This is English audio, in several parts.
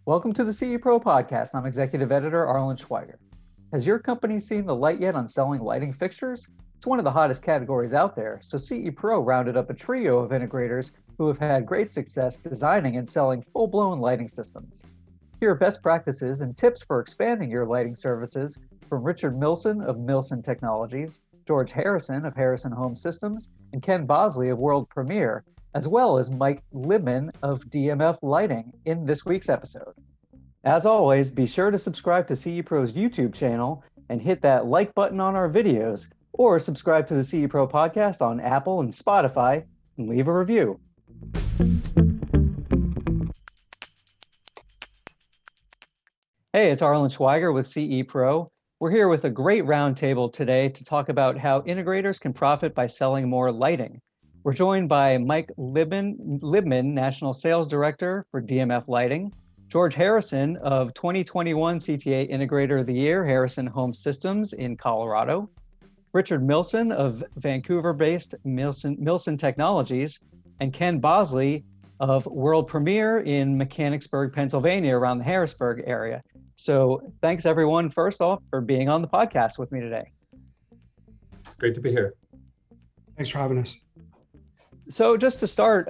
Welcome to the CE Pro podcast. I'm Executive Editor Arlen Schweiger. Has your company seen the light yet on selling lighting fixtures? It's one of the hottest categories out there, so CE Pro rounded up a trio of integrators who have had great success designing and selling full-blown lighting systems. Here are best practices and tips for expanding your lighting services from Richard Millson of Millson Technologies, George Harrison of Harrison Home Systems, and Ken Bosley of World Premier, as well as Mike Libman of DMF Lighting in this week's episode. As always, be sure to subscribe to CE Pro's YouTube channel and hit that like button on our videos, or subscribe to the CE Pro podcast on Apple and Spotify and leave a review. Hey, it's Arlen Schweiger with CE Pro. We're here with a great roundtable today to talk about how integrators can profit by selling more lighting. We're joined by Mike Libman, National Sales Director for DMF Lighting, George Harrison of 2021 CTA Integrator of the Year, Harrison Home Systems in Colorado, Richard Millson of Vancouver-based Millson Technologies, and Ken Bosley of World Premier in Mechanicsburg, Pennsylvania, around the Harrisburg area. So thanks everyone, first off, for being on the podcast with me today. It's great to be here. Thanks for having us. So just to start,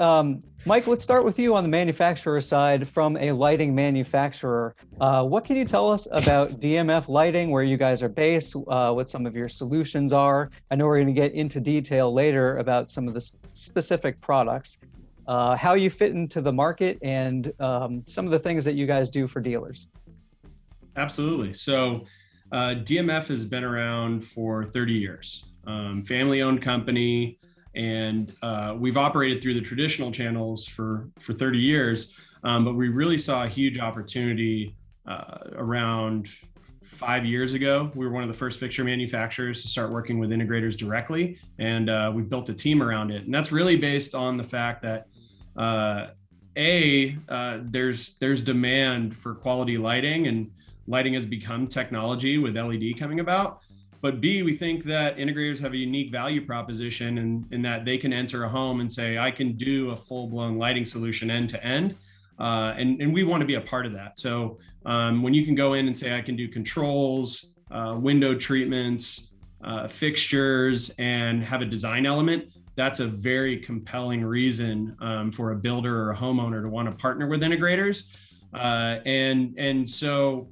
Mike, let's start with you on the manufacturer side from a lighting manufacturer. What can you tell us about DMF Lighting, where you guys are based, what some of your solutions are? I know we're going to get into detail later about some of the specific products, how you fit into the market, and some of the things that you guys do for dealers. Absolutely. So DMF has been around for 30 years, family-owned company. And we've operated through the traditional channels for 30 years, but we really saw a huge opportunity around 5 years ago. We were one of the first fixture manufacturers to start working with integrators directly, and we built a team around it. And that's really based on the fact that there's demand for quality lighting, and lighting has become technology with LED coming about. But B, we think that integrators have a unique value proposition in that they can enter a home and say, I can do a full-blown lighting solution end to end. And we want to be a part of that. So when you can go in and say, I can do controls, window treatments, fixtures, and have a design element, that's a very compelling reason for a builder or a homeowner to want to partner with integrators. So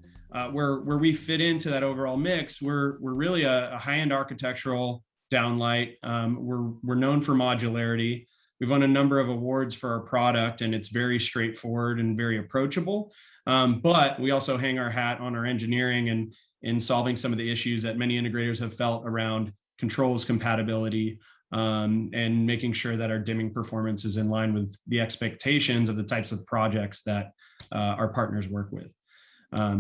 where we fit into that overall mix, we're really a high-end architectural downlight. We're known for modularity. We've won a number of awards for our product, and it's very straightforward and very approachable. But we also hang our hat on our engineering and in solving some of the issues that many integrators have felt around controls compatibility, and making sure that our dimming performance is in line with the expectations of the types of projects that our partners work with.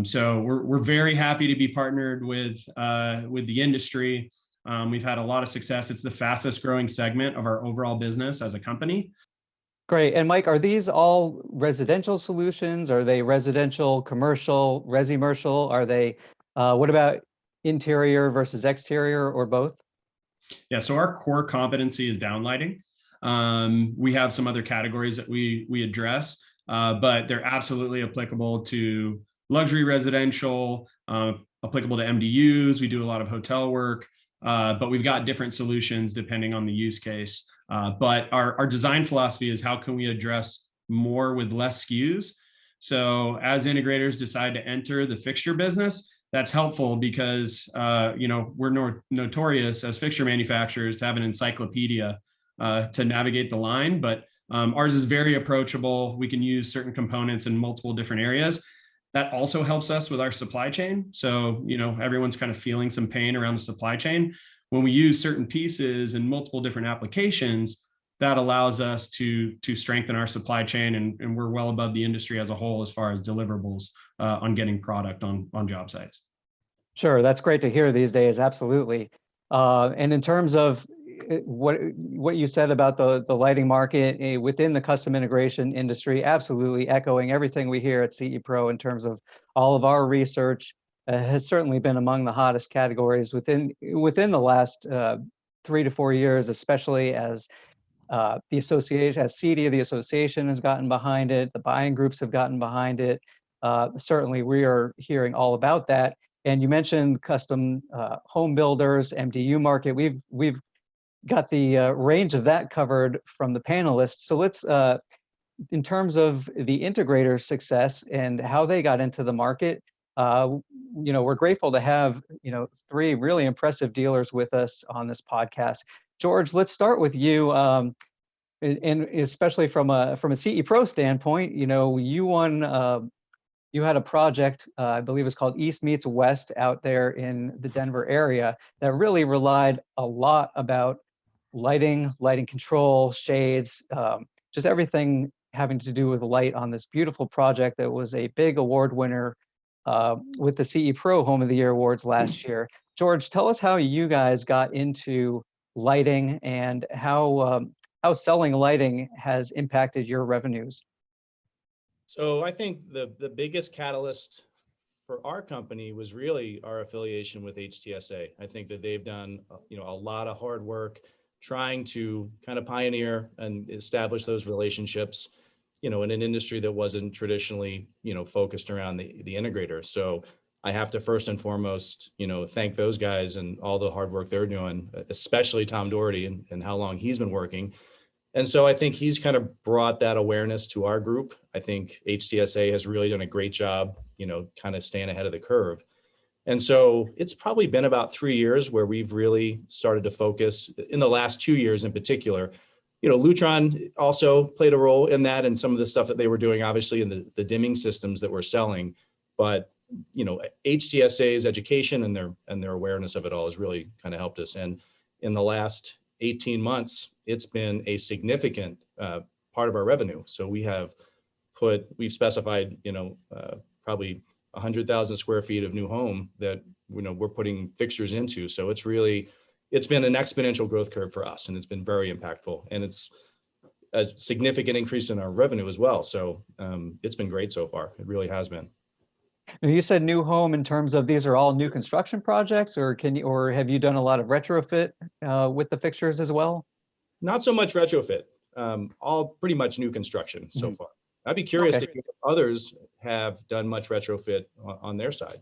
So we're very happy to be partnered with the industry. We've had a lot of success. It's the fastest growing segment of our overall business as a company. Great. And Mike, are these all residential solutions? Are they residential, commercial, resi-mercial? Are they, what about interior versus exterior, or both? Yeah, so our core competency is downlighting. We have some other categories that we address, but they're absolutely applicable to luxury residential, applicable to MDUs. We do a lot of hotel work, but we've got different solutions depending on the use case. But our design philosophy is, how can we address more with less SKUs? So as integrators decide to enter the fixture business, that's helpful because we're notorious as fixture manufacturers to have an encyclopedia to navigate the line, but ours is very approachable. We can use certain components in multiple different areas. That also helps us with our supply chain. So, everyone's kind of feeling some pain around the supply chain. When we use certain pieces in multiple different applications, that allows us to strengthen our supply chain, and we're well above the industry as a whole as far as deliverables on getting product on job sites. Sure, that's great to hear these days, absolutely. And in terms of what you said about the lighting market within the custom integration industry, absolutely echoing everything we hear at CE Pro in terms of all of our research, has certainly been among the hottest categories within the last 3 to 4 years, especially as the association, as CD of the association has gotten behind it, the buying groups have gotten behind it. certainly we are hearing all about that. And you mentioned custom home builders, MDU market. We've got the range of that covered from the panelists. So let's, in terms of the integrator success and how they got into the market, we're grateful to have, three really impressive dealers with us on this podcast. George, let's start with you. And especially from a CE Pro standpoint, you won, you had a project, I believe it's called East Meets West out there in the Denver area that really relied a lot about lighting control, shades, just everything having to do with light on this beautiful project that was a big award winner with the CE Pro Home of the Year Awards last year. George, tell us how you guys got into lighting and how selling lighting has impacted your revenues. So I think the biggest catalyst for our company was really our affiliation with HTSA. I think that they've done, a lot of hard work trying to kind of pioneer and establish those relationships, in an industry that wasn't traditionally, focused around the integrator. So I have to first and foremost, thank those guys and all the hard work they're doing, especially Tom Doherty and how long he's been working. And so I think he's kind of brought that awareness to our group. I think HTSA has really done a great job, kind of staying ahead of the curve. And so it's probably been about 3 years where we've really started to focus in the last 2 years in particular. Lutron also played a role in that and some of the stuff that they were doing, obviously in the dimming systems that we're selling. But, HTSA's education and their awareness of it all has really kind of helped us. And in the last 18 months, it's been a significant part of our revenue. So we've specified, probably 100,000 square feet of new home that, we're putting fixtures into. So it's been an exponential growth curve for us, and it's been very impactful, and it's a significant increase in our revenue as well. So it's been great so far. It really has been. Now, you said new home in terms of these are all new construction projects, or have you done a lot of retrofit with the fixtures as well? Not so much retrofit, all pretty much new construction so far. I'd be curious if others have done much retrofit on their side.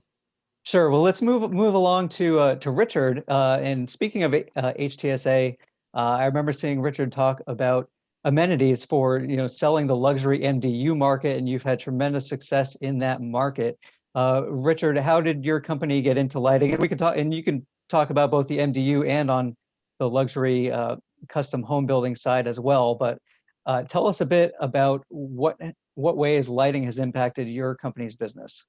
Sure. Well, let's move along to Richard. And speaking of HTSA, I remember seeing Richard talk about amenities for selling the luxury MDU market, and you've had tremendous success in that market. Richard, how did your company get into lighting? And we can talk, and you can talk about both the MDU and on the luxury custom home building side as well. But tell us a bit about what ways lighting has impacted your company's business.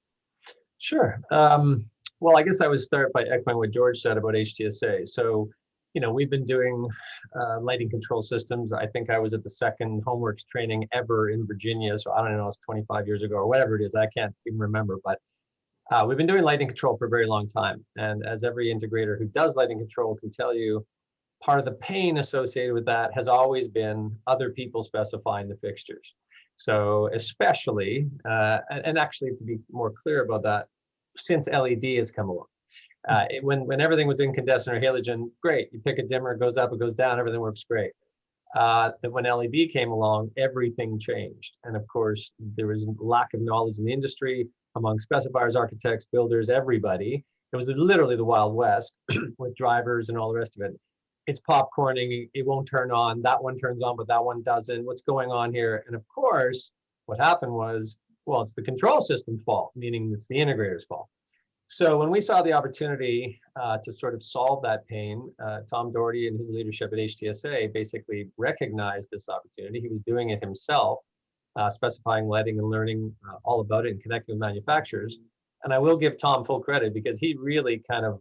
Sure. Well, I guess I would start by echoing what George said about HTSA. So, we've been doing lighting control systems. I think I was at the second Homeworks training ever in Virginia. So I don't know, it's 25 years ago or whatever it is. I can't even remember, but we've been doing lighting control for a very long time. And as every integrator who does lighting control can tell you, part of the pain associated with that has always been other people specifying the fixtures. So especially, and actually to be more clear about that, since LED has come along. When everything was incandescent or halogen, great. You pick a dimmer, it goes up, it goes down, everything works great. When LED came along, everything changed. And of course, there was lack of knowledge in the industry among specifiers, architects, builders, everybody. It was literally the Wild West with drivers and all the rest of it. It's popcorning, it won't turn on, that one turns on, but that one doesn't. What's going on here? And of course, what happened was, well, it's the control system's fault, meaning it's the integrator's fault. So when we saw the opportunity to sort of solve that pain, Tom Doherty and his leadership at HTSA basically recognized this opportunity. He was doing it himself, specifying lighting and learning all about it and connecting with manufacturers. And I will give Tom full credit because he really kind of,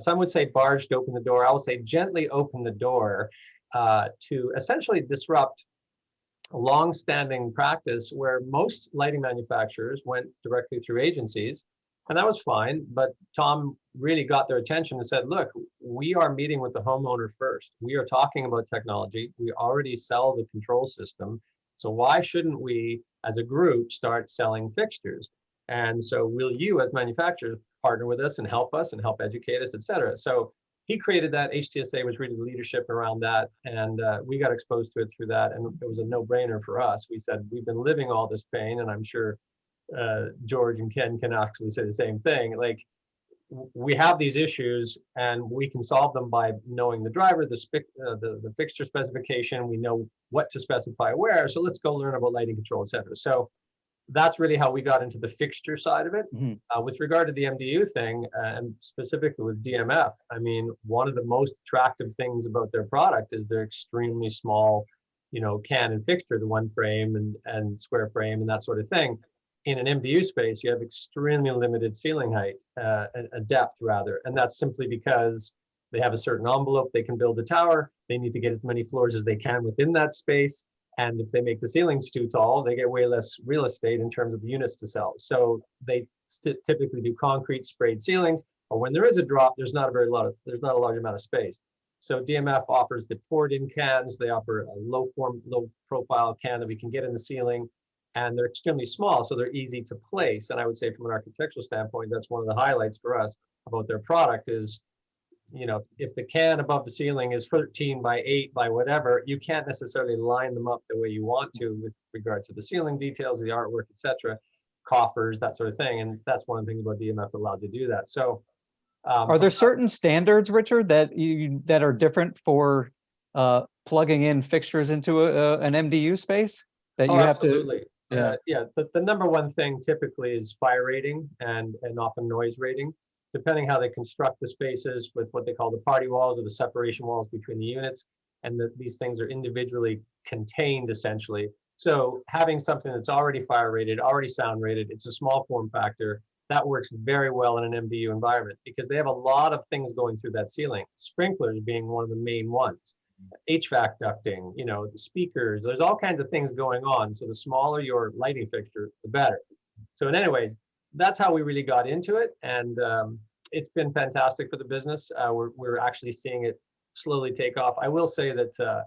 some would say barged open the door. I will say gently open the door to essentially disrupt a long-standing practice where most lighting manufacturers went directly through agencies. And that was fine, but Tom really got their attention and said, look, we are meeting with the homeowner first. We are talking about technology. We already sell the control system. So why shouldn't we, as a group, start selling fixtures? And so will you, as manufacturers, partner with us and help educate us, et cetera. So he created that. HTSA was really the leadership around that. And we got exposed to it through that. And it was a no-brainer for us. We said, we've been living all this pain, and I'm sure George and Ken can actually say the same thing. Like, we have these issues and we can solve them by knowing the driver, the fixture specification. We know what to specify where. So let's go learn about lighting control, et cetera. So that's really how we got into the fixture side of it. With regard to the MDU thing, and specifically with DMF, I mean, one of the most attractive things about their product is their extremely small, can and fixture, the one frame and square frame and that sort of thing. In an MDU space, you have extremely limited ceiling height, a depth rather, and that's simply because they have a certain envelope. They can build a tower. They need to get as many floors as they can within that space. And if they make the ceilings too tall, they get way less real estate in terms of units to sell. So they typically do concrete sprayed ceilings, or when there is a drop, there's not a large amount of space. So DMF offers the poured-in cans. They offer a low profile can that we can get in the ceiling, and they're extremely small, so they're easy to place. And I would say from an architectural standpoint, that's one of the highlights for us about their product is, if the can above the ceiling is 13 by 8 by whatever, you can't necessarily line them up the way you want to with regard to the ceiling details, the artwork, etc., coffers, that sort of thing. And that's one of the things about DMF that allows you to do that. So are there certain standards, Richard, that are different for plugging in fixtures into an MDU space that you have absolutely. to? The number one thing typically is fire rating and often noise rating, depending how they construct the spaces with what they call the party walls or the separation walls between the units. And these things are individually contained essentially. So having something that's already fire rated, already sound rated, it's a small form factor, that works very well in an MDU environment because they have a lot of things going through that ceiling, sprinklers being one of the main ones. HVAC ducting, the speakers, there's all kinds of things going on. So the smaller your lighting fixture, the better. So in anyways, that's how we really got into it. And it's been fantastic for the business. We're actually seeing it slowly take off. I will say that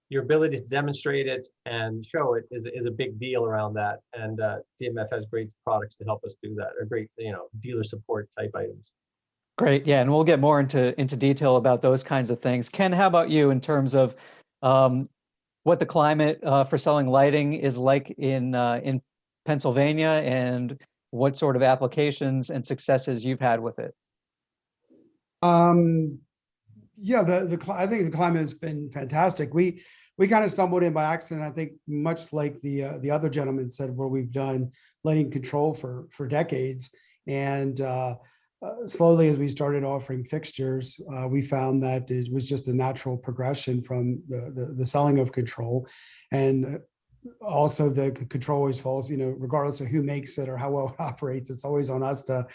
your ability to demonstrate it and show it is a big deal around that. And DMF has great products to help us do that, or great, dealer support type items. Great. Yeah. And we'll get more into detail about those kinds of things. Ken, how about you in terms of what the climate for selling lighting is like in Pennsylvania and what sort of applications and successes you've had with it? Yeah, I think the climate has been fantastic. We kind of stumbled in by accident. I think much like the other gentleman said, where we've done lighting control for decades, and slowly as we started offering fixtures, we found that it was just a natural progression from the selling of control. And also the control always falls, regardless of who makes it or how well it operates, it's always on us to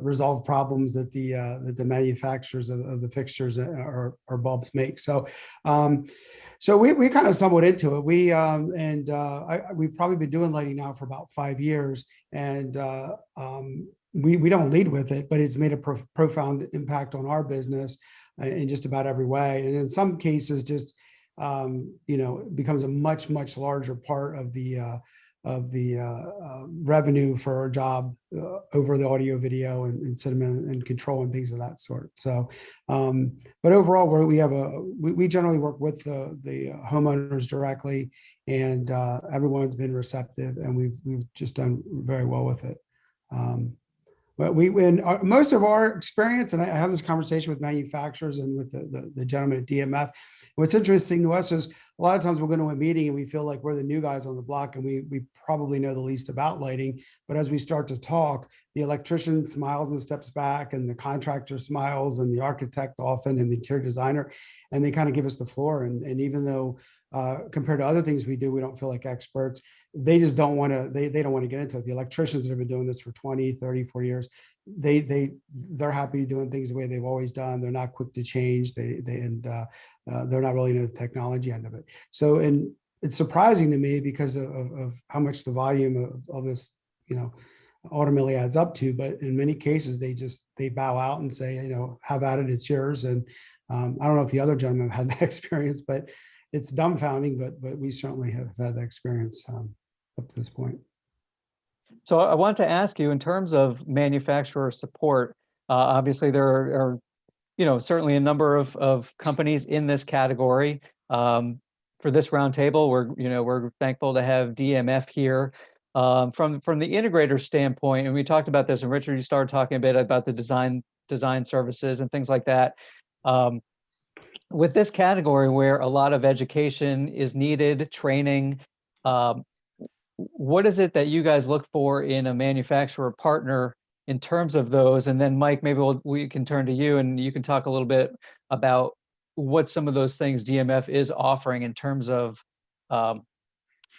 resolve problems that the manufacturers of the fixtures or bulbs make. So we kind of stumbled into it. We've probably been doing lighting now for about 5 years, and we don't lead with it, but it's made a profound impact on our business in just about every way. And in some cases, just it becomes a much larger part of the revenue for our job over the audio, video, and cinema and control and things of that sort. So, but overall, we generally work with the homeowners directly, and everyone's been receptive, and we've just done very well with it. But most of our experience, and I have this conversation with manufacturers and with the gentleman at DMF. What's interesting to us is a lot of times we'll go to a meeting and we feel like we're the new guys on the block, and we probably know the least about lighting. But as we start to talk, the electrician smiles and steps back, and the contractor smiles, and the architect often, and the interior designer, and they kind of give us the floor. And even though compared to other things we do, we don't feel like experts, they just don't want to, they don't want to get into it. The electricians that have been doing this for 20, 30, 40 years, they're happy doing things the way they've always done. They're not quick to change. They're not really into the technology end of it. So, and it's surprising to me because of how much the volume of this, ultimately adds up to. But in many cases, they bow out and say, have at it, it's yours. And I don't know if the other gentleman had that experience, but it's dumbfounding, but we certainly have had that experience up to this point. So I want to ask you, in terms of manufacturer support, obviously there are certainly a number of companies in this category. For this roundtable, we're thankful to have DMF here. from the integrator standpoint, and we talked about this, and Richard, you started talking a bit about the design services and things like that. With this category where a lot of education is needed, training, what is it that you guys look for in a manufacturer partner in terms of those? And then Mike, maybe we can turn to you and you can talk a little bit about what some of those things DMF is offering in terms of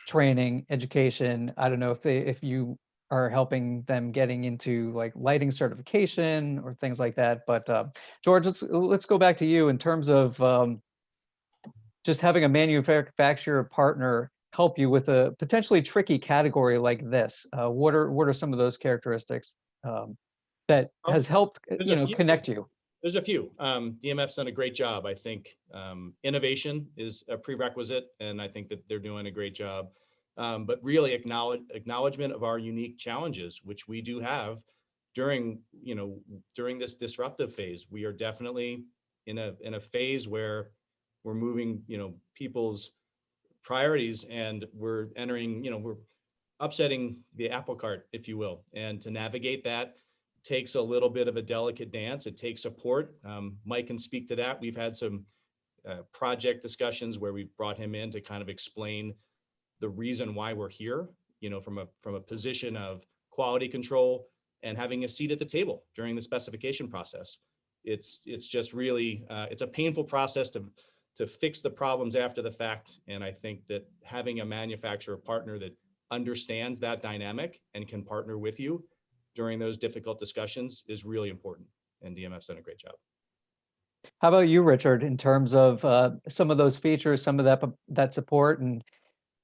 training, education. I don't know if you are helping them getting into like lighting certification or things like that. But George, let's go back to you in terms of just having a manufacturer partner help you with a potentially tricky category like this. What are some of those characteristics that has helped connect you? There's a few. DMF's done a great job. I think innovation is a prerequisite, and I think that they're doing a great job. But really acknowledgement of our unique challenges, which we do have during this disruptive phase. We are definitely in a phase where we're moving, people's priorities, and we're entering, we're upsetting the apple cart, if you will. And to navigate that takes a little bit of a delicate dance. It takes support. Mike can speak to that. We've had some project discussions where we've brought him in to kind of explain the reason why we're here, from a position of quality control and having a seat at the table during the specification process. It's just really, it's a painful process to fix the problems after the fact. And I think that having a manufacturer partner that understands that dynamic and can partner with you during those difficult discussions is really important. And DMF's done a great job. How about you, Richard, in terms of some of those features, some of that support? And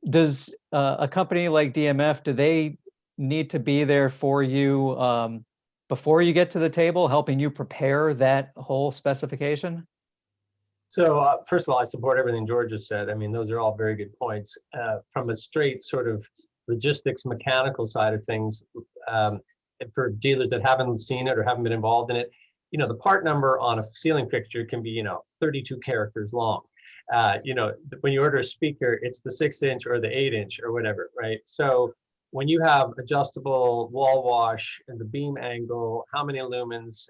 does a company like DMF, do they need to be there for you before you get to the table, helping you prepare that whole specification? So first of all, I support everything George has said. I mean, those are all very good points. From a straight sort of logistics, mechanical side of things, for dealers that haven't seen it or haven't been involved in it, the part number on a ceiling fixture can be, 32 characters long. When you order a speaker, it's the 6-inch or the 8-inch or whatever, right? So when you have adjustable wall wash and the beam angle, how many lumens,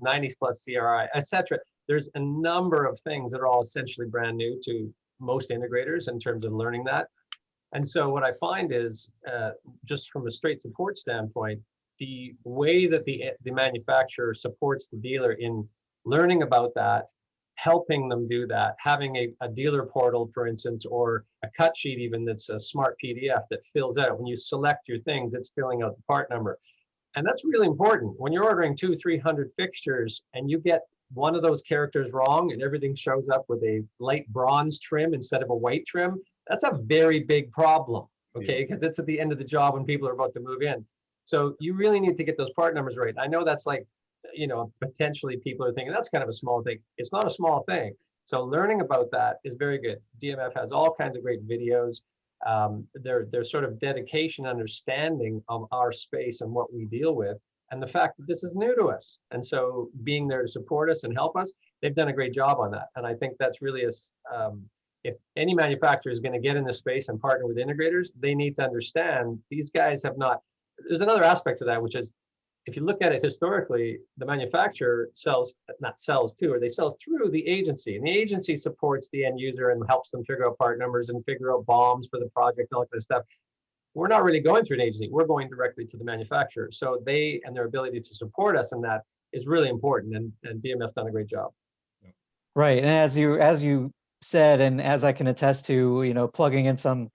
90 plus CRI, etc. There's a number of things that are all essentially brand new to most integrators in terms of learning that. And so what I find is, just from a straight support standpoint, the way that the manufacturer supports the dealer in learning about that, helping them do that, having a dealer portal, for instance, or a cut sheet even that's a smart PDF that fills out. When you select your things, it's filling out the part number. And that's really important. When you're ordering 200-300 fixtures and you get one of those characters wrong and everything shows up with a light bronze trim instead of a white trim, that's a very big problem, okay? Because it's at the end of the job when people are about to move in. So you really need to get those part numbers right. I know that's like, potentially people are thinking that's kind of a small thing. It's not a small thing. So learning about that is very good. DMF has all kinds of great videos. Their sort of dedication, understanding of our space and what we deal with, and the fact that this is new to us. And so being there to support us and help us, they've done a great job on that. And I think that's really if any manufacturer is going to get in this space and partner with integrators, they need to understand these guys have not. There's another aspect to that, which is, if you look at it historically, the manufacturer they sell through the agency, and the agency supports the end user and helps them figure out part numbers and figure out BOMs for the project and all that kind of stuff. We're not really going through an agency. We're going directly to the manufacturer. So they and their ability to support us in that is really important, and DMF's done a great job. Right, and as you said, and as I can attest to, plugging in some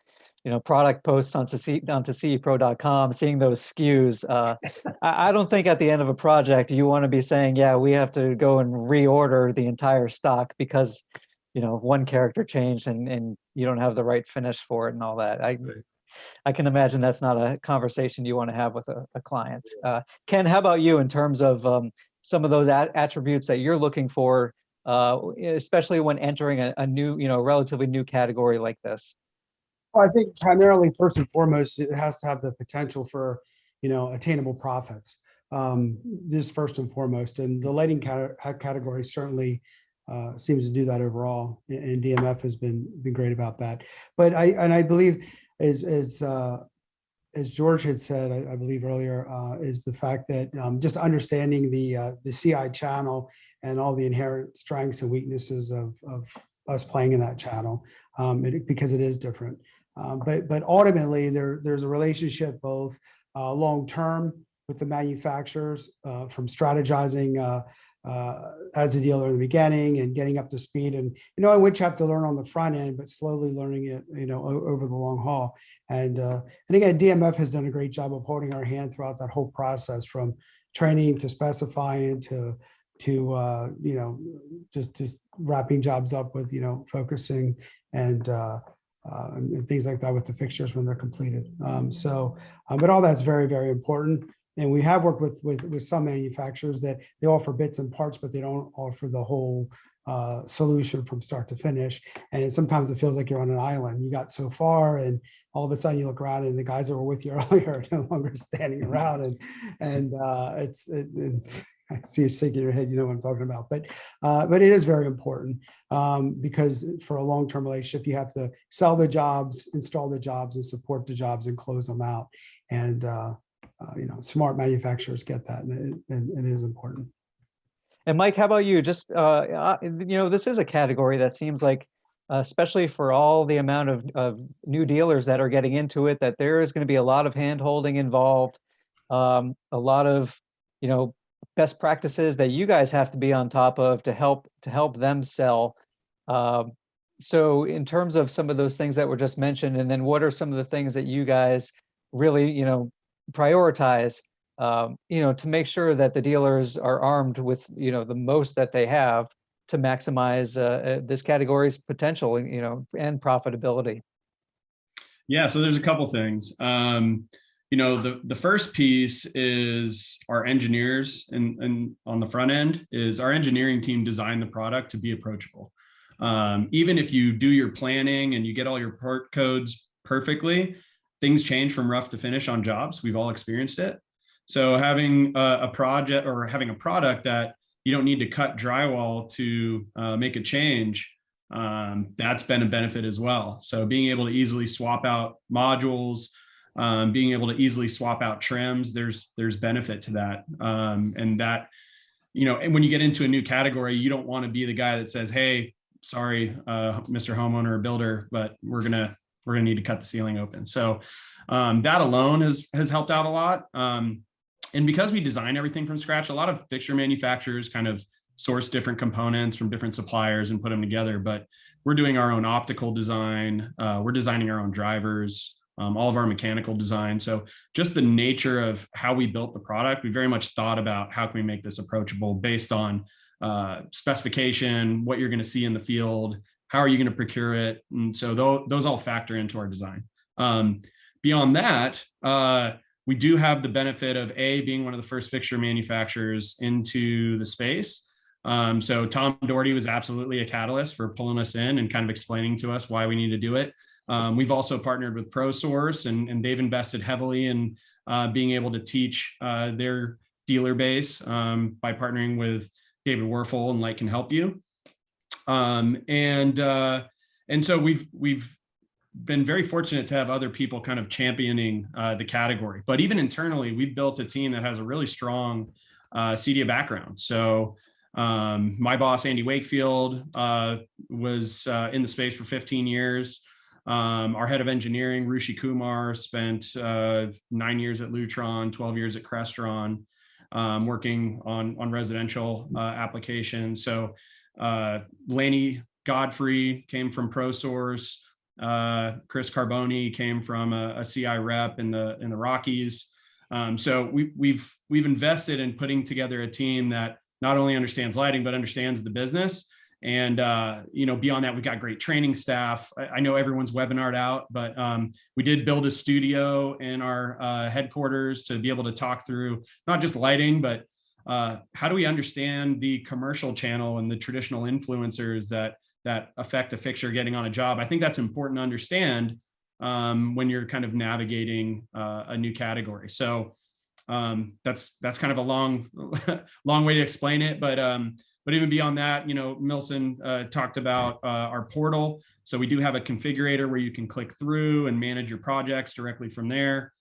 product posts onto CEPro.com, seeing those SKUs. I don't think at the end of a project you want to be saying, yeah, we have to go and reorder the entire stock because, one character changed and you don't have the right finish for it and all that. I can imagine that's not a conversation you want to have with a client. Ken, how about you in terms of some of those attributes that you're looking for, especially when entering a new, relatively new category like this? Well, I think primarily, first and foremost, it has to have the potential for, attainable profits. Just first and foremost, and the lighting category certainly seems to do that overall, and DMF has been great about that. But I believe as as George had said, I believe earlier, is the fact that just understanding the CI channel and all the inherent strengths and weaknesses of us playing in that channel, because it is different. But ultimately, there's a relationship both long term with the manufacturers, from strategizing as a dealer in the beginning and getting up to speed, and knowing which you have to learn on the front end, but slowly learning it, over the long haul. And again, DMF has done a great job of holding our hand throughout that whole process, from training to specifying to just wrapping jobs up with focusing and things like that with the fixtures when they're completed. But all that's very, very important. And we have worked with some manufacturers that they offer bits and parts, but they don't offer the whole solution from start to finish. And sometimes it feels like you're on an island. You got so far, and all of a sudden you look around, and the guys that were with you earlier are no longer standing around. And I see you shaking your head. You know what I'm talking about. But it is very important, because for a long-term relationship, you have to sell the jobs, install the jobs, and support the jobs, and close them out. And smart manufacturers get that, and it is important. And Mike, how about you? Just, this is a category that seems like, especially for all the amount of new dealers that are getting into it, that there is going to be a lot of hand-holding involved, a lot of, best practices that you guys have to be on top of to help them sell. So in terms of some of those things that were just mentioned, and then what are some of the things that you guys really, prioritize, to make sure that the dealers are armed with, the most that they have to maximize this category's potential, and profitability? Yeah, so there's a couple things. The first piece is our engineers, and on the front end is our engineering team designed the product to be approachable. Even if you do your planning and you get all your part codes perfectly, things change from rough to finish on jobs. We've all experienced it. So having a project or having a product that you don't need to cut drywall to make a change, that's been a benefit as well. So being able to easily swap out modules, being able to easily swap out trims, there's benefit to that. And that, and when you get into a new category, you don't want to be the guy that says, hey, sorry, Mr. Homeowner or Builder, but we're gonna need to cut the ceiling open. So that alone has helped out a lot. And because we design everything from scratch, a lot of fixture manufacturers kind of source different components from different suppliers and put them together. But we're doing our own optical design. We're designing our own drivers, all of our mechanical design. So just the nature of how we built the product, we very much thought about how can we make this approachable based on specification, what you're going to see in the field, how are you going to procure it? And so those all factor into our design. Beyond that, we do have the benefit of being one of the first fixture manufacturers into the space. So Tom Doherty was absolutely a catalyst for pulling us in and kind of explaining to us why we need to do it. We've also partnered with ProSource, and they've invested heavily in being able to teach their dealer base by partnering with David Werfel and Light Can Help You. And so we've been very fortunate to have other people kind of championing the category. But even internally, we've built a team that has a really strong CEDIA background. So my boss, Andy Wakefield, was in the space for 15 years. Our head of engineering, Rushi Kumar, spent 9 years at Lutron, 12 years at Crestron, working on residential applications. So Laney Godfrey came from ProSource. Chris Carboni came from a CI rep in the Rockies. So we've invested in putting together a team that not only understands lighting, but understands the business. And beyond that, we've got great training staff. I know everyone's webinared out, but we did build a studio in our headquarters to be able to talk through not just lighting, but how do we understand the commercial channel and the traditional influencers that affect a fixture getting on a job. I think that's important to understand when you're kind of navigating a new category. So that's kind of a long way to explain it, but even beyond that, Millson talked about our portal. So we do have a configurator where you can click through and manage your projects directly from there.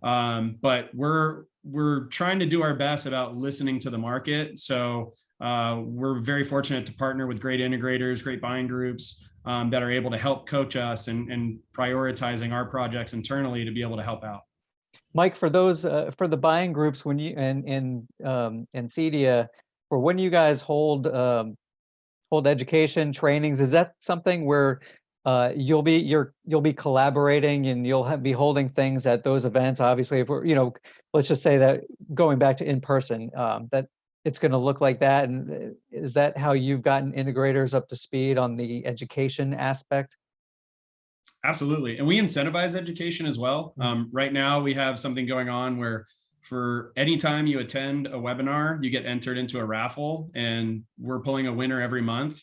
But we're trying to do our best about listening to the market. So we're very fortunate to partner with great integrators, great buying groups that are able to help coach us and prioritizing our projects internally to be able to help out. Mike, for those for the buying groups, when you and CEDIA, for when you guys hold education trainings, is that something where you'll be collaborating and be holding things at those events? Obviously, if we're, let's just say that going back to in person, that it's going to look like that. And is that how you've gotten integrators up to speed on the education aspect? Absolutely. And we incentivize education as well. Right now we have something going on where for any time you attend a webinar, you get entered into a raffle, and we're pulling a winner every month.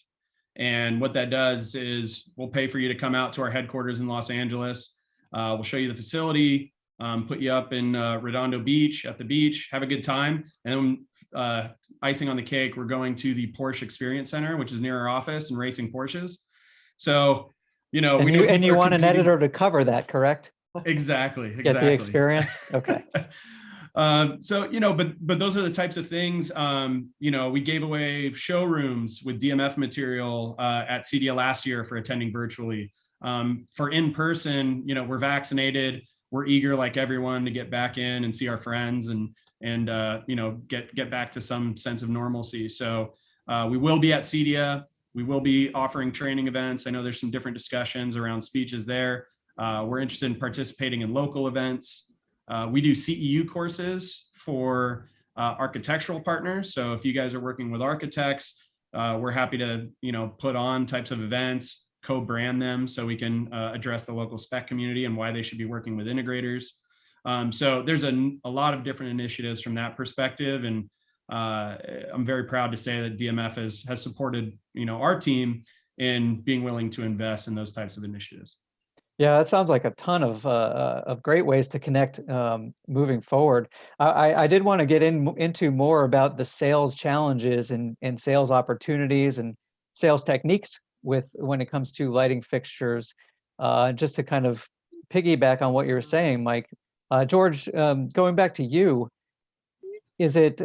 And what that does is we'll pay for you to come out to our headquarters in Los Angeles. We'll show you the facility, put you up in Redondo Beach at the beach, have a good time. And then icing on the cake, we're going to the Porsche Experience Center, which is near our office, and racing Porsches. So, and you want an editor to cover that, correct? Exactly. Get the experience. Okay. So, but those are the types of things. We gave away showrooms with DMF material at CEDIA last year for attending virtually. For in person, we're vaccinated. We're eager, like everyone, to get back in and see our friends and get back to some sense of normalcy. So we will be at CEDIA. We will be offering training events. I know there's some different discussions around speeches there. We're interested in participating in local events. We do CEU courses for architectural partners. So if you guys are working with architects, we're happy to, put on types of events, co-brand them so we can address the local spec community and why they should be working with integrators. So there's a lot of different initiatives from that perspective. And I'm very proud to say that DMF has supported, our team in being willing to invest in those types of initiatives. Yeah, that sounds like a ton of great ways to connect moving forward. I did want to get into more about the sales challenges and sales opportunities and sales techniques when it comes to lighting fixtures. Just to kind of piggyback on what you were saying, Mike. George, going back to you, is it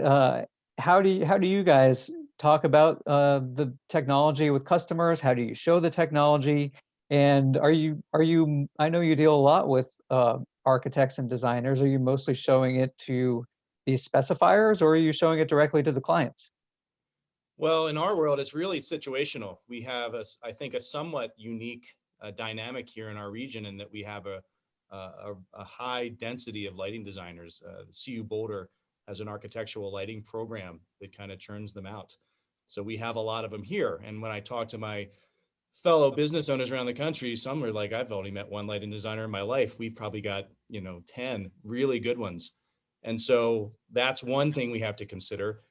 how do you guys talk about the technology with customers? How do you show the technology? And are you, I know you deal a lot with architects and designers. Are you mostly showing it to these specifiers, or are you showing it directly to the clients? Well, in our world, it's really situational. We have, I think, a somewhat unique dynamic here in our region, in that we have a high density of lighting designers. The CU Boulder has an architectural lighting program that kind of churns them out. So we have a lot of them here. And when I talk to my fellow business owners around the country, some are like, I've only met one lighting designer in my life. We've probably got, 10 really good ones. And so that's one thing we have to consider.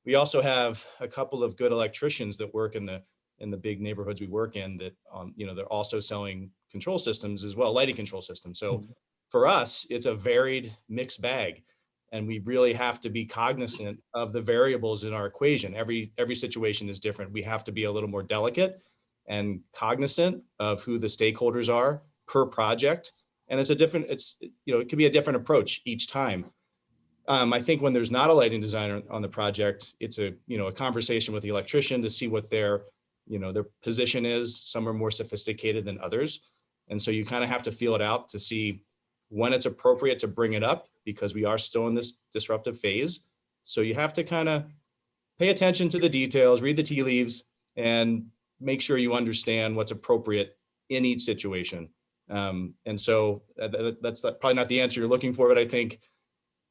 We also have a couple of good electricians that work in the big neighborhoods we work in that, they're also selling control systems as well, lighting control systems. So for us, it's a varied mixed bag. And we really have to be cognizant of the variables in our equation. Every situation is different. We have to be a little more delicate and cognizant of who the stakeholders are per project. And it can be a different approach each time. I think when there's not a lighting designer on the project, it's a conversation with the electrician to see what their position is. Some are more sophisticated than others. And so you kind of have to feel it out to see when it's appropriate to bring it up, because we are still in this disruptive phase. So you have to kind of pay attention to the details, read the tea leaves, and make sure you understand what's appropriate in each situation. And so that's probably not the answer you're looking for, but I think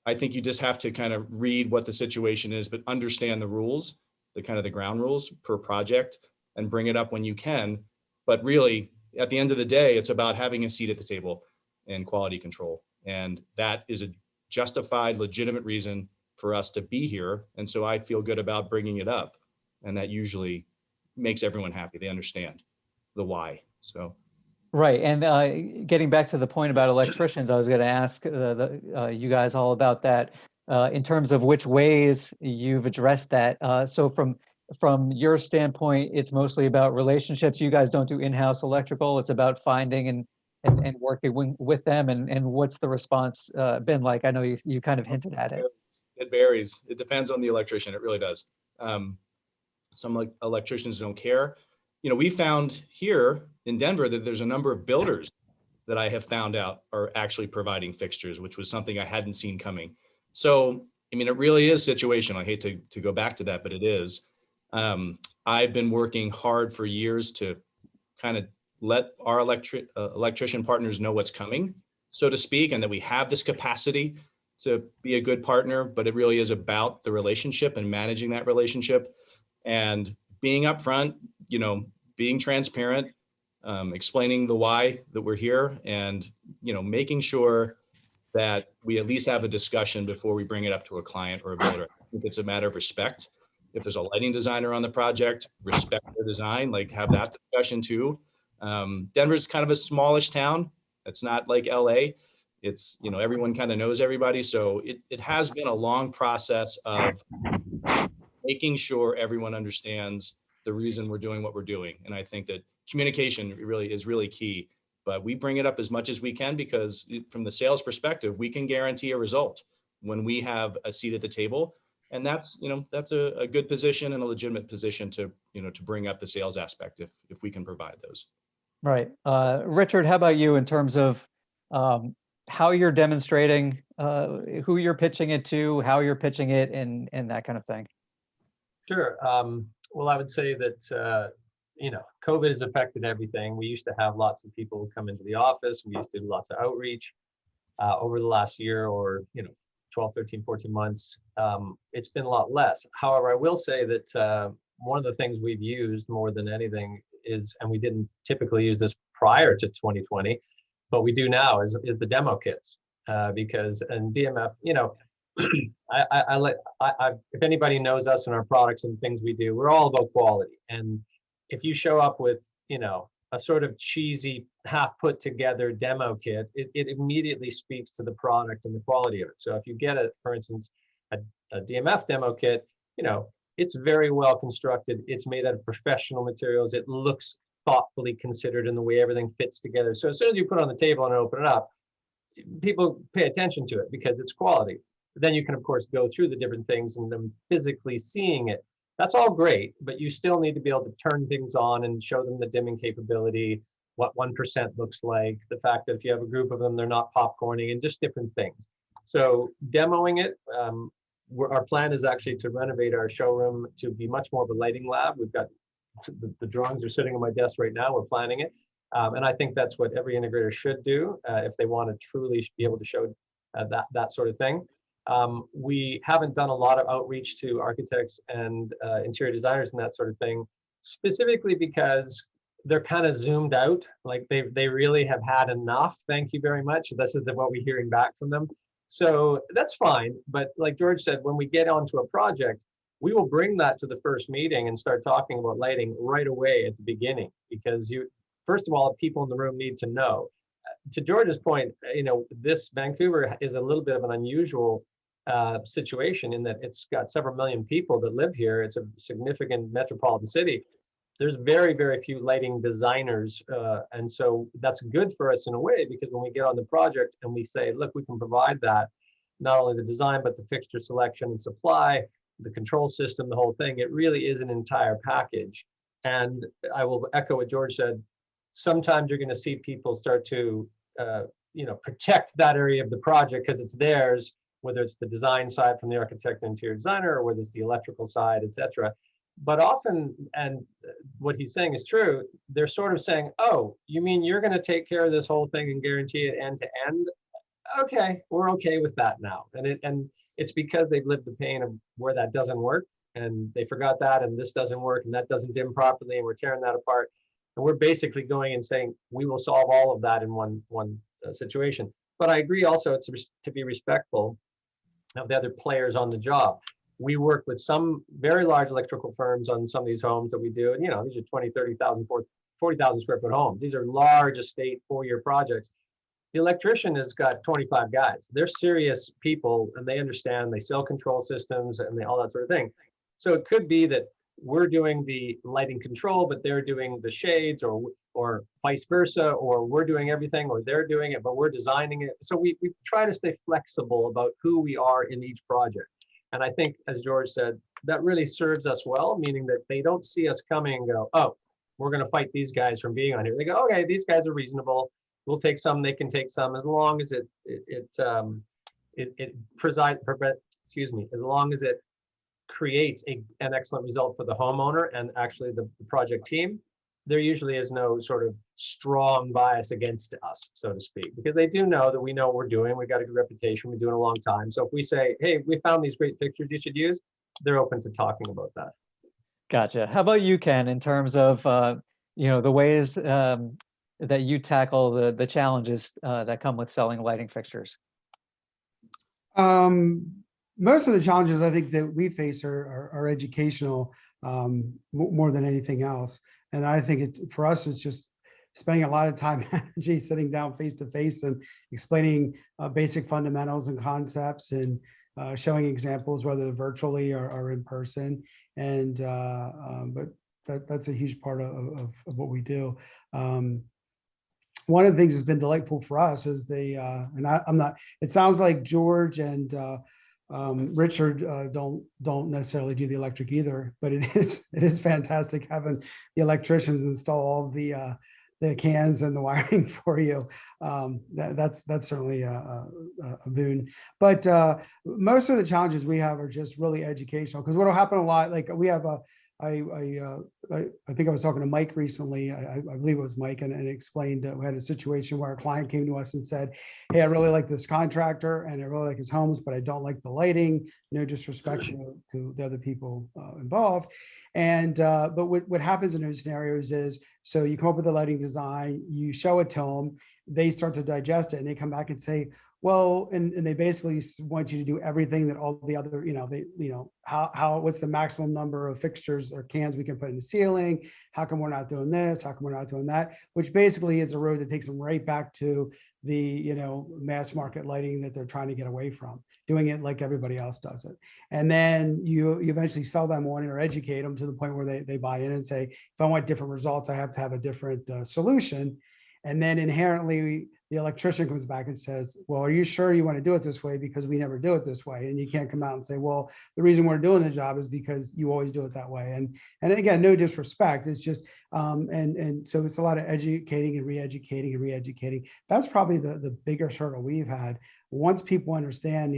you just have to kind of read what the situation is, but understand the rules, the ground rules per project, and bring it up when you can. But really, at the end of the day, it's about having a seat at the table in quality control. And that is a justified, legitimate reason for us to be here. And so I feel good about bringing it up. And that usually makes everyone happy. They understand the why. So. Right. And getting back to the point about electricians, I was going to ask you guys all about that in terms of which ways you've addressed that. So from your standpoint, it's mostly about relationships. You guys don't do in-house electrical. It's about finding and working with them, and what's the response been like? I know you kind of hinted at it. It varies. It depends on the electrician. It really does. Some electricians don't care. We found here in Denver that there's a number of builders that I have found out are actually providing fixtures, which was something I hadn't seen coming. So, it really is situational. I hate to go back to that, but it is. I've been working hard for years to kind of let our electrician partners know what's coming, so to speak, and that we have this capacity to be a good partner, but it really is about the relationship and managing that relationship and being upfront, being transparent, explaining the why that we're here, and, making sure that we at least have a discussion before we bring it up to a client or a builder. I think it's a matter of respect. If there's a lighting designer on the project, respect their design, like have that discussion too. Denver's kind of a smallish town. It's not like LA. It's, everyone kind of knows everybody. So it has been a long process of making sure everyone understands the reason we're doing what we're doing. And I think that communication is really key, but we bring it up as much as we can, because from the sales perspective, we can guarantee a result when we have a seat at the table. And that's a good position and a legitimate position to bring up the sales aspect if we can provide those. Right. Richard, how about you in terms of how you're demonstrating, who you're pitching it to, how you're pitching it, and that kind of thing? Sure. Well, I would say that, COVID has affected everything. We used to have lots of people come into the office. We used to do lots of outreach. Over the last year or, 12, 13, 14 months, it's been a lot less. However, I will say that one of the things we've used more than anything is, and we didn't typically use this prior to 2020, but we do now, is the demo kits. Because in DMF, if anybody knows us and our products and things we do, we're all about quality. And if you show up with, a sort of cheesy, half put together demo kit, it immediately speaks to the product and the quality of it. So if you get for instance, a DMF demo kit, it's very well constructed. It's made out of professional materials. It looks thoughtfully considered in the way everything fits together. So as soon as you put it on the table and open it up, people pay attention to it because it's quality. Then you can, of course, go through the different things and them physically seeing it. That's all great, but you still need to be able to turn things on and show them the dimming capability, what 1% looks like, the fact that if you have a group of them, they're not popcorning, and just different things. So demoing it, our plan is actually to renovate our showroom to be much more of a lighting lab. We've got the drawings are sitting on my desk right now. We're planning it. And I think that's what every integrator should do if they want to truly be able to show that sort of thing. We haven't done a lot of outreach to architects and interior designers and that sort of thing, specifically because they're kind of zoomed out. Like they really have had enough. Thank you very much. This is what we're hearing back from them. So that's fine. But like George said, when we get onto a project, we will bring that to the first meeting and start talking about lighting right away at the beginning, because first of all, people in the room need to know. To George's point, this Vancouver is a little bit of an unusual situation in that it's got several million people that live here. It's a significant metropolitan city. There's very, very few lighting designers. And so that's good for us in a way, because when we get on the project and we say, look, we can provide that, not only the design, but the fixture selection and supply, the control system, the whole thing, it really is an entire package. And I will echo what George said. Sometimes you're going to see people start to, protect that area of the project because it's theirs, whether it's the design side from the architect and interior designer, or whether it's the electrical side, etc. But often, and what he's saying is true, they're sort of saying, oh, you mean you're going to take care of this whole thing and guarantee it end to end? Okay, we're okay with that now. And it's because they've lived the pain of where that doesn't work, and they forgot that, and this doesn't work, and that doesn't dim properly, and we're tearing that apart. And we're basically going and saying, we will solve all of that in one situation. But I agree also it's to be respectful of the other players on the job. We work with some very large electrical firms on some of these homes that we do. And, these are 20, 30,000, 40,000 square foot homes. These are large estate 4-year projects. The electrician has got 25 guys. They're serious people, and they understand, they sell control systems and all that sort of thing. So it could be that we're doing the lighting control, but they're doing the shades, or or vice versa, or we're doing everything, or they're doing it, but we're designing it. So we try to stay flexible about who we are in each project. And I think, as George said, that really serves us well, meaning that they don't see us coming and go, oh, we're going to fight these guys from being on here. They go, okay, these guys are reasonable. We'll take some, they can take some, as long as it as long as it creates an excellent result for the homeowner and actually the project team. There usually is no sort of strong bias against us, so to speak, because they do know that we know what we're doing. We've got a good reputation. We're doing a long time. So if we say, hey, we found these great fixtures you should use, they're open to talking about that. Gotcha. How about you, Ken, in terms of the ways that you tackle the challenges that come with selling lighting fixtures? Most of the challenges I think that we face are educational more than anything else. And I think for us, it's just spending a lot of time and energy sitting down face to face and explaining basic fundamentals and concepts and showing examples, whether virtually or in person. And but that's a huge part of what we do. One of the things that's been delightful for us is it sounds like George and Richard don't necessarily do the electric either, but it is fantastic having the electricians install all the cans and the wiring for you. That's certainly a boon. But most of the challenges we have are just really educational, because what will happen a lot, like we have I think I was talking to Mike recently. I believe it was Mike, and explained we had a situation where a client came to us and said, "Hey, I really like this contractor, and I really like his homes, but I don't like the lighting. No disrespect to the other people involved." And but what happens in those scenarios is, so you come up with a lighting design, you show it to them, they start to digest it, and they come back and say, well, and they basically want you to do everything that all the other, what's the maximum number of fixtures or cans we can put in the ceiling? How come we're not doing this? How come we're not doing that? Which basically is a road that takes them right back to the, mass market lighting that they're trying to get away from, doing it like everybody else does it. And then you eventually sell them on it or educate them to the point where they buy in and say, if I want different results, I have to have a different solution. And then inherently, the electrician comes back and says, well, are you sure you want to do it this way? Because we never do it this way. And you can't come out and say, well, the reason we're doing the job is because you always do it that way. And again, no disrespect. It's just, and so it's a lot of educating and re-educating and re-educating. That's probably the bigger hurdle we've had. Once people understand,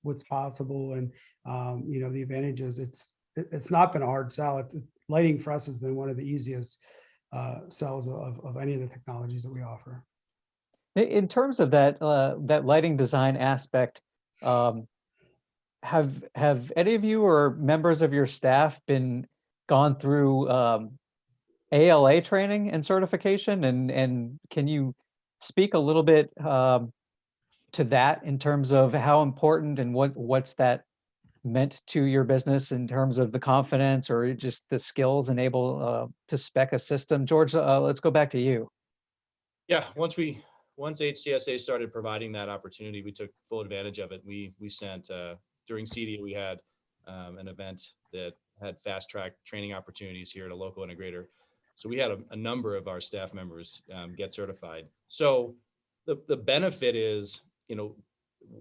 what's possible and, the advantages, it's not been a hard sell. Lighting for us has been one of the easiest sells of any of the technologies that we offer. In terms of that lighting design aspect, have any of you or members of your staff gone through ALA training and certification? And can you speak a little bit to that in terms of how important and what's that meant to your business in terms of the confidence or just the skills and able to spec a system? George, let's go back to you. Yeah, once HTSA started providing that opportunity, we took full advantage of it. We sent during CEDIA, we had an event that had fast track training opportunities here at a local integrator. So we had a number of our staff members get certified. So the benefit is,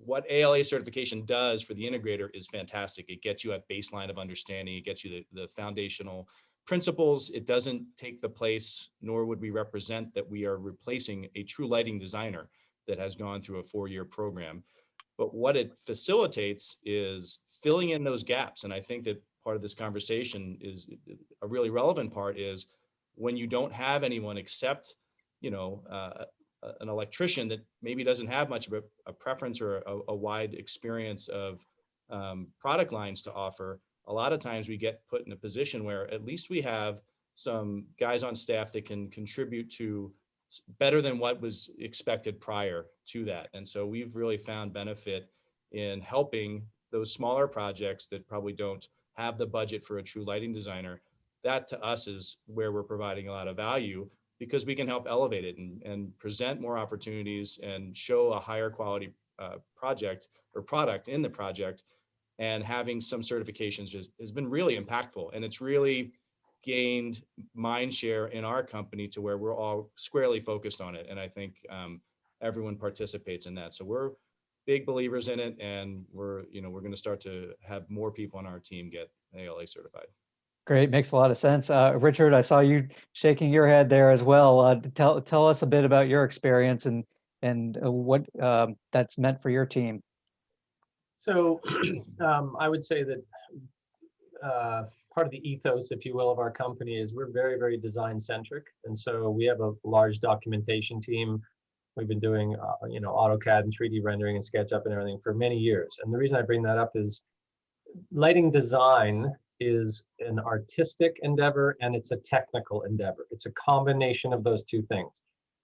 what ALA certification does for the integrator is fantastic. It gets you a baseline of understanding. It gets you the foundational principles. It doesn't take the place, nor would we represent that we are replacing a true lighting designer that has gone through a 4-year program. But what it facilitates is filling in those gaps. And I think that part of this conversation is a really relevant part is when you don't have anyone except, an electrician that maybe doesn't have much of a preference or a wide experience of product lines to offer. A lot of times we get put in a position where at least we have some guys on staff that can contribute to better than what was expected prior to that. And so we've really found benefit in helping those smaller projects that probably don't have the budget for a true lighting designer. That to us is where we're providing a lot of value, because we can help elevate it and present more opportunities and show a higher quality project or product in the project. And having some certifications has been really impactful. And it's really gained mind share in our company to where we're all squarely focused on it. And I think everyone participates in that. So we're big believers in it, and we're going to start to have more people on our team get ALA certified. Great, makes a lot of sense. Richard, I saw you shaking your head there as well. Tell us a bit about your experience and what that's meant for your team. So I would say that part of the ethos, if you will, of our company is we're very, very design centric. And so we have a large documentation team. We've been doing, AutoCAD and 3D rendering and SketchUp and everything for many years. And the reason I bring that up is lighting design is an artistic endeavor and it's a technical endeavor. It's a combination of those two things.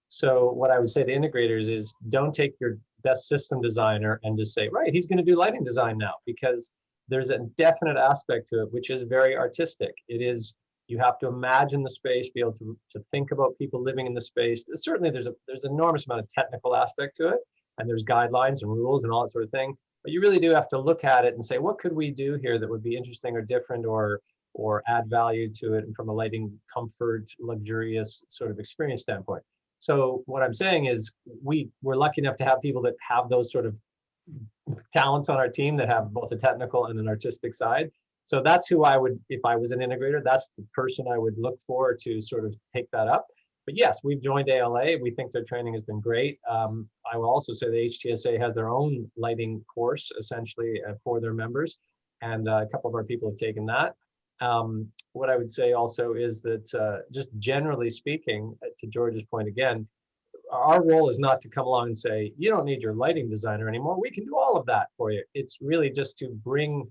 So what I would say to integrators is don't take your best system designer and just say, right, he's going to do lighting design now, because there's a definite aspect to it, which is very artistic. It is, you have to imagine the space, be able to think about people living in the space. Certainly there's an enormous amount of technical aspect to it, and there's guidelines and rules and all that sort of thing. But you really do have to look at it and say, what could we do here that would be interesting or different or add value to it from a lighting comfort, luxurious sort of experience standpoint. So what I'm saying is we're lucky enough to have people that have those sort of talents on our team that have both a technical and an artistic side. So that's who I would, if I was an integrator, that's the person I would look for to sort of take that up. But yes, we've joined ALA. We think their training has been great. I will also say the HTSA has their own lighting course essentially for their members. And a couple of our people have taken that. What I would say also is that just generally speaking, to George's point again, our role is not to come along and say, you don't need your lighting designer anymore. We can do all of that for you. It's really just to bring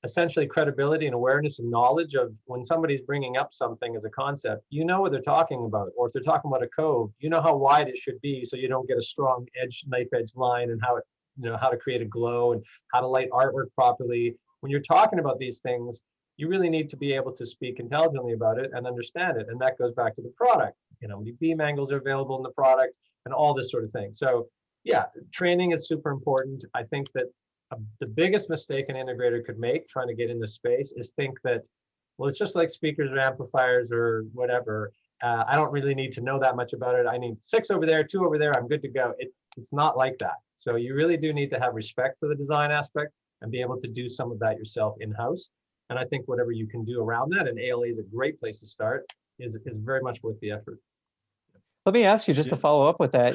essentially credibility and awareness and knowledge of when somebody's bringing up something as a concept, you know what they're talking about. Or if they're talking about a cove, you know how wide it should be so you don't get a strong knife edge line, and how it, how to create a glow and how to light artwork properly. When you're talking about these things, you really need to be able to speak intelligently about it and understand it. And that goes back to the product. How many beam angles are available in the product and all this sort of thing. So yeah, training is super important. I think that the biggest mistake an integrator could make trying to get in this space is think that, well, it's just like speakers or amplifiers or whatever. I don't really need to know that much about it. I need 6 over there, 2 over there, I'm good to go. It's not like that. So you really do need to have respect for the design aspect and be able to do some of that yourself in-house. And I think whatever you can do around that, and ALA is a great place to start, is very much worth the effort. Let me ask you just to follow up with that.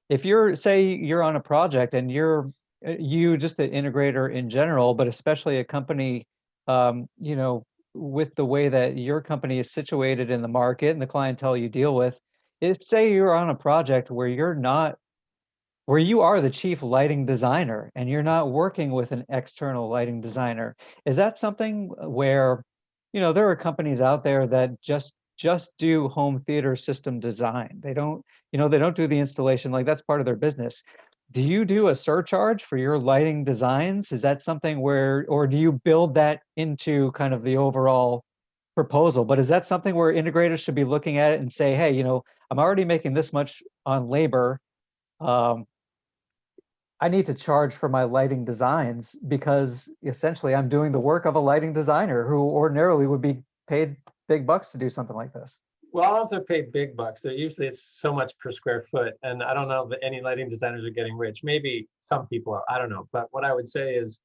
If you're, say you're on a project and you just an integrator in general, but especially a company, with the way that your company is situated in the market and the clientele you deal with, if say you're on a project where you are the chief lighting designer and you're not working with an external lighting designer, is that something where, there are companies out there that just do home theater system design. They don't do the installation, like that's part of their business. Do you do a surcharge for your lighting designs? Is that something or do you build that into kind of the overall proposal? But is that something where integrators should be looking at it and say, hey, I'm already making this much on labor. I need to charge for my lighting designs because essentially I'm doing the work of a lighting designer who ordinarily would be paid big bucks to do something like this. Well, I don't have to pay big bucks. Usually it's so much per square foot. And I don't know that any lighting designers are getting rich. Maybe some people are, I don't know. But what I would say is,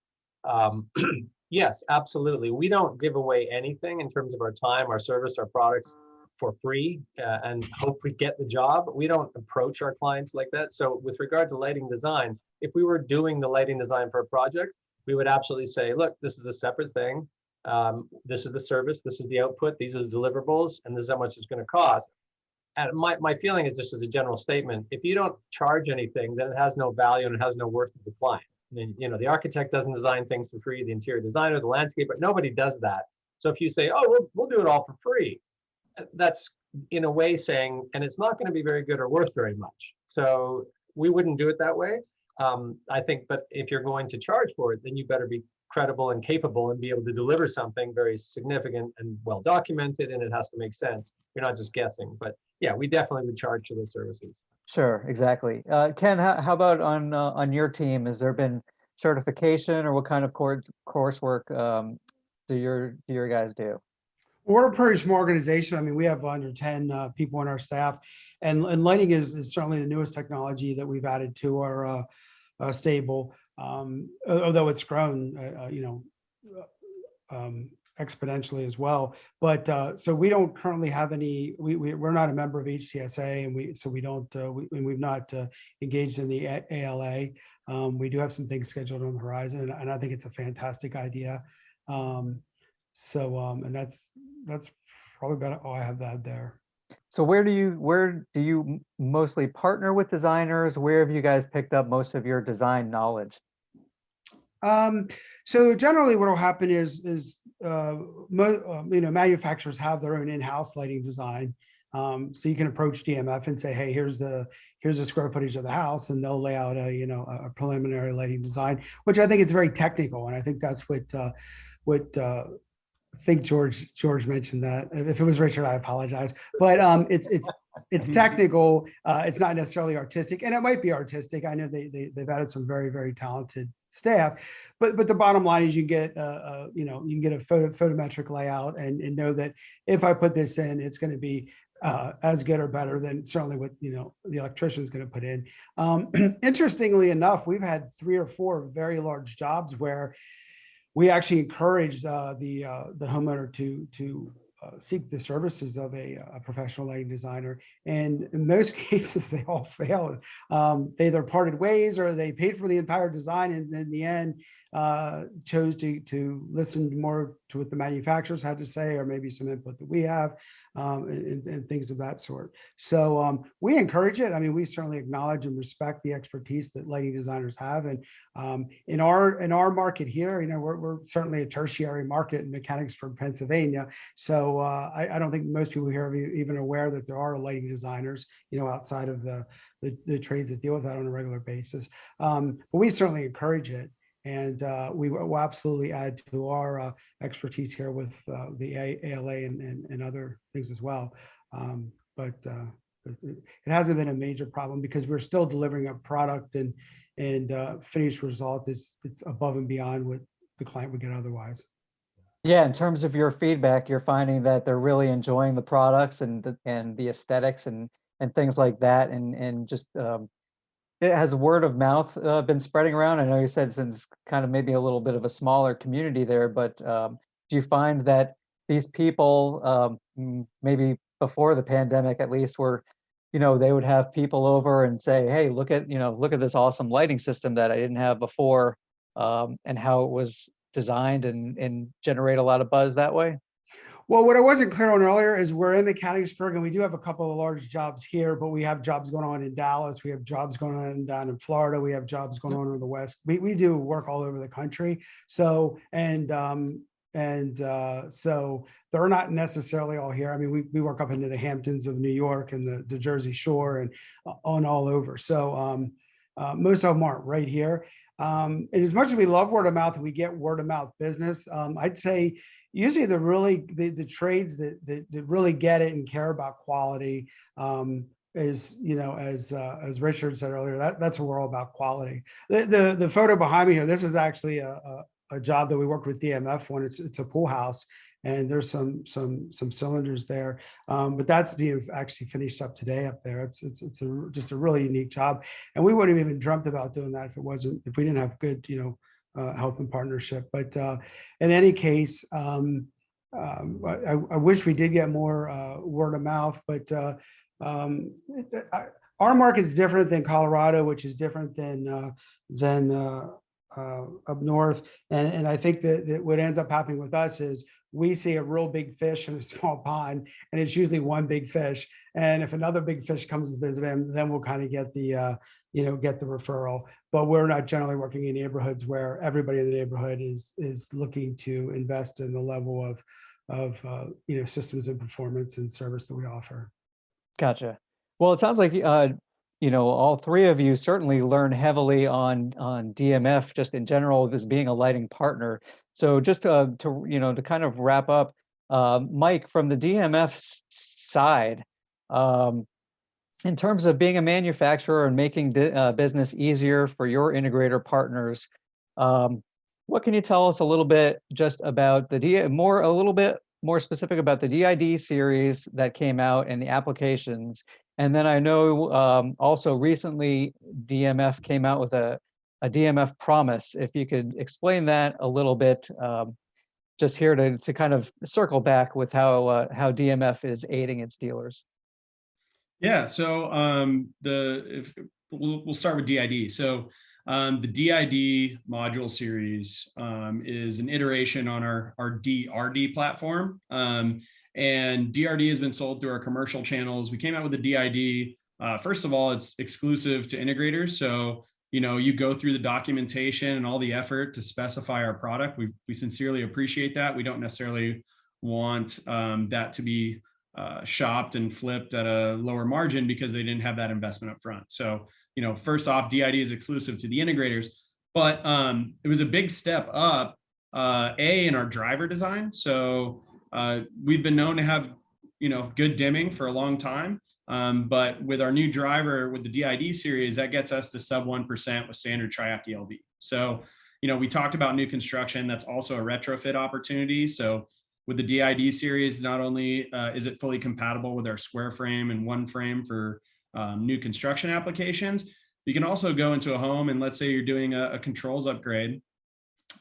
yes, absolutely. We don't give away anything in terms of our time, our service, our products for free and hope we get the job. We don't approach our clients like that. So with regard to lighting design, if we were doing the lighting design for a project, we would absolutely say, look, this is a separate thing. This is the service, this is the output, these are the deliverables, and this is how much it's going to cost. And my feeling is, just as a general statement, if you don't charge anything, then it has no value and it has no worth to the client. And, the architect doesn't design things for free, the interior designer, the landscaper, but nobody does that. So if you say, oh, we'll do it all for free, that's in a way saying, and it's not going to be very good or worth very much. So we wouldn't do it that way. I think, but if you're going to charge for it, then you better be credible and capable and be able to deliver something very significant and well documented, and it has to make sense. You're not just guessing. But yeah, we definitely would charge for those services. Sure, exactly. Ken, how about on your team? Has there been certification, or what kind of coursework do your guys do? We're a pretty small organization. I mean, we have under 10 people on our staff, and lighting is certainly the newest technology that we've added to our stable. Although it's grown, exponentially as well. But so we don't currently have any. We're not a member of HTSA, and we don't. We've not engaged in the ALA. We do have some things scheduled on the horizon, and I think it's a fantastic idea. And that's probably about all I have that there. So where do you mostly partner with designers? Where have you guys picked up most of your design knowledge? So generally what will happen is manufacturers have their own in-house lighting design. So you can approach DMF and say, hey, here's the square footage of the house, and they'll lay out a preliminary lighting design, which I think is very technical. And I think that's what I think George mentioned that. If it was Richard, I apologize. But it's technical. It's not necessarily artistic, and it might be artistic. I know they've added some very, very talented staff, but the bottom line is you get you can get a photometric layout and know that if I put this in, it's going to be as good or better than certainly what the electrician is going to put in. Interestingly enough, we've had 3 or 4 very large jobs where we actually encouraged the homeowner to seek the services of a professional lighting designer. And in most cases, they all failed. They either parted ways or they paid for the entire design, and in the end chose to listen more to what the manufacturers had to say, or maybe some input that we have, and things of that sort. So we encourage it. I mean, we certainly acknowledge and respect the expertise that lighting designers have. And in our market here, we're certainly a tertiary market in Mechanicsburg, Pennsylvania. So I don't think most people here are even aware that there are lighting designers, outside of the trades that deal with that on a regular basis. But we certainly encourage it. And we will absolutely add to our expertise here with the ALA and other things as well. But it hasn't been a major problem because we're still delivering a product and finished result it's above and beyond what the client would get otherwise. Yeah, in terms of your feedback, you're finding that they're really enjoying the products and the aesthetics and things like that, and just it has word of mouth been spreading around. I know you said since kind of maybe a little bit of a smaller community there, but do you find that these people, maybe before the pandemic at least, were, they would have people over and say, hey, look at this awesome lighting system that I didn't have before, and how it was designed and generate a lot of buzz that way? Well, what I wasn't clear on earlier is we're in Mechanicsburg, and we do have a couple of large jobs here, but we have jobs going on in Dallas. We have jobs going on down in Florida. We have jobs going on in the West. We do work all over the country. So, so they're not necessarily all here. I mean, we work up into the Hamptons of New York and the Jersey Shore and on all over. So most of them aren't right here. And as much as we love word of mouth and we get word of mouth business, I'd say usually the trades that really get it and care about quality is, as Richard said earlier, that's what we're all about, quality. The photo behind me here, this is actually a job that we worked with DMF on. It's a pool house, and there's some cylinders there, but that's being actually finished up today up there. It's just a really unique job, and we wouldn't have even dreamt about doing that if we didn't have good help and partnership. But in any case, I wish we did get more word of mouth, but our market is different than Colorado, which is different than up north. And I think that what ends up happening with us is we see a real big fish in a small pond, and it's usually one big fish. And if another big fish comes to visit him, then we'll kind of get the referral. But we're not generally working in neighborhoods where everybody in the neighborhood is looking to invest in the level of systems and performance and service that we offer. Gotcha. Well, it sounds like all 3 of you certainly learn heavily on DMF just in general as being a lighting partner. So just to kind of wrap up, Mike, from the DMF side, in terms of being a manufacturer and making business easier for your integrator partners, what can you tell us a little bit just about a little bit more specific about the DID series that came out and the applications. And then I know also recently DMF came out with a DMF promise. If you could explain that a little bit, just here to kind of circle back with how DMF is aiding its dealers. Yeah, so we'll start with DID. So the DID module series is an iteration on our DRD platform. And DRD has been sold through our commercial channels. We came out with the DID. First of all, it's exclusive to integrators. So, you go through the documentation and all the effort to specify our product. We sincerely appreciate that. We don't necessarily want that to be shopped and flipped at a lower margin because they didn't have that investment up front. So, first off, DID is exclusive to the integrators, but it was a big step up, in our driver design. So we've been known to have, good dimming for a long time. But with our new driver, with the DID series, that gets us to sub 1% with standard triac ELD. So, we talked about new construction. That's also a retrofit opportunity. So with the DID series, not only is it fully compatible with our square frame and one frame for new construction applications, you can also go into a home and let's say you're doing a controls upgrade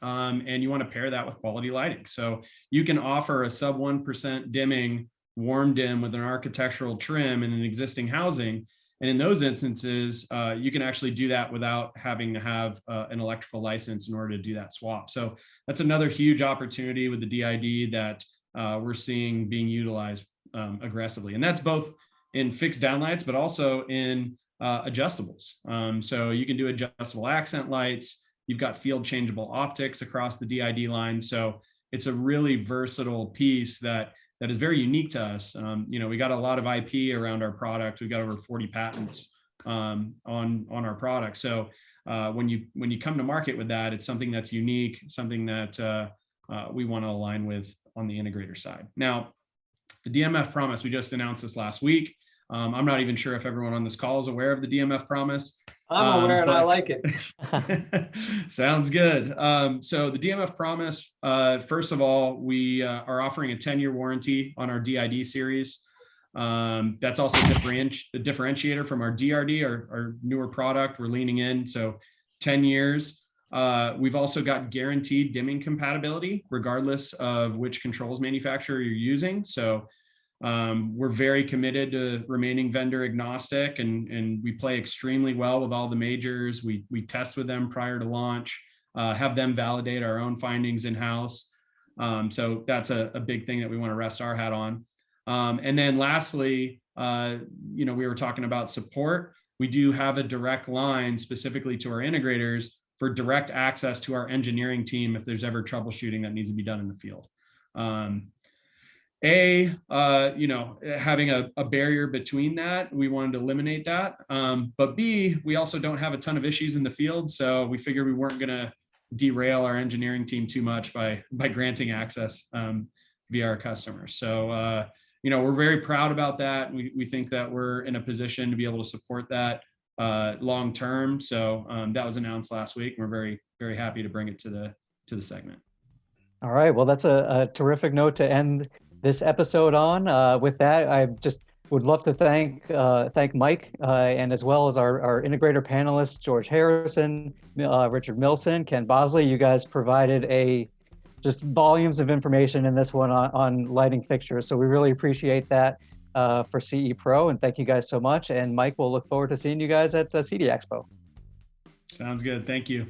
and you want to pair that with quality lighting. So you can offer a sub 1% dimming warm dim with an architectural trim in an existing housing. And in those instances, you can actually do that without having to have an electrical license in order to do that swap. So that's another huge opportunity with the DID that we're seeing being utilized aggressively. And that's both in fixed downlights, but also in adjustables. So you can do adjustable accent lights. You've got field changeable optics across the DID line. So it's a really versatile piece that is very unique to us. We got a lot of IP around our product. We've got over 40 patents on our product. So when you come to market with that, it's something that's unique, something that we want to align with on the integrator side. Now, the DMF promise, we just announced this last week. I'm not even sure if everyone on this call is aware of the DMF promise. I'm aware and I like it. Sounds good. So the DMF promise, first of all, we are offering a 10-year warranty on our DID series. That's also a differentiator from our DRD, our newer product. We're leaning in, so 10 years. We've also got guaranteed dimming compatibility, regardless of which controls manufacturer you're using. So we're very committed to remaining vendor agnostic, and we play extremely well with all the majors. We test with them prior to launch, have them validate our own findings in-house. So that's a big thing that we want to rest our hat on. And then lastly, we were talking about support. We do have a direct line specifically to our integrators for direct access to our engineering team if there's ever troubleshooting that needs to be done in the field. Having a barrier between that, we wanted to eliminate that. But B, we also don't have a ton of issues in the field. So we figured we weren't going to derail our engineering team too much by granting access via our customers. So, we're very proud about that. We think that we're in a position to be able to support that long term. So that was announced last week. We're very, very happy to bring it to the segment. All right. Well, that's a terrific note to end this episode on. With that, I just would love to thank Mike and as well as our integrator panelists, George Harrison, Richard Millson, Ken Bosley. You guys provided just volumes of information in this one on lighting fixtures. So we really appreciate that for CE Pro, and thank you guys so much. And Mike, we'll look forward to seeing you guys at CD Expo. Sounds good. Thank you.